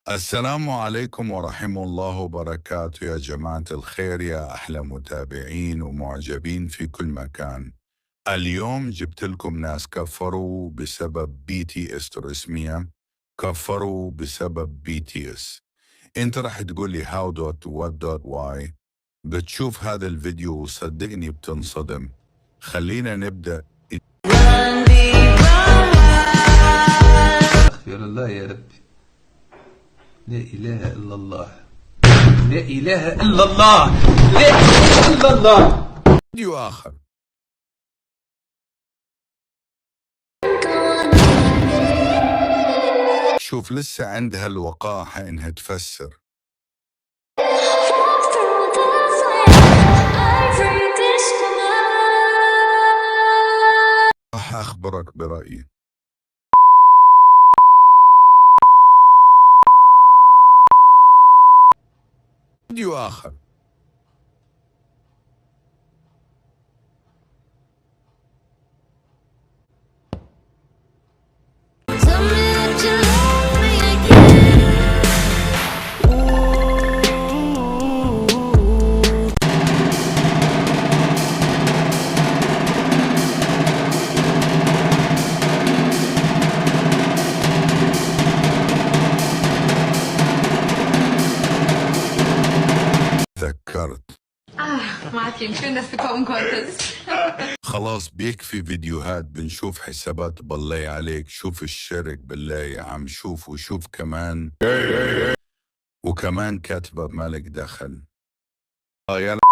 السلام عليكم ورحمة الله وبركاته يا جماعة الخير، يا أحلى متابعين ومعجبين في كل مكان. اليوم جبت لكم ناس كفروا بسبب BTS رسميا، كفروا بسبب BTS. انت راح تقول لي how dot what dot why، بتشوف هذا الفيديو وصدقني بتنصدم. خلينا نبدأ. أستغفر الله يا ربي. لا إله إلا الله، لا إله إلا الله، لا إله إلا الله. فيديو آخر. شوف لسه عندها الوقاحة إنها تفسر. راح أخبرك برأيي. فيديو آخر. ذكرت. Martin, schön, dass du kommen konntest. خلاص بيكفي فيديوهات، بنشوف حسابات بالله عليك. شوف الشرك بالله يا عم، شوف وشوف كمان. وكمان كاتبة مالك دخل. يلا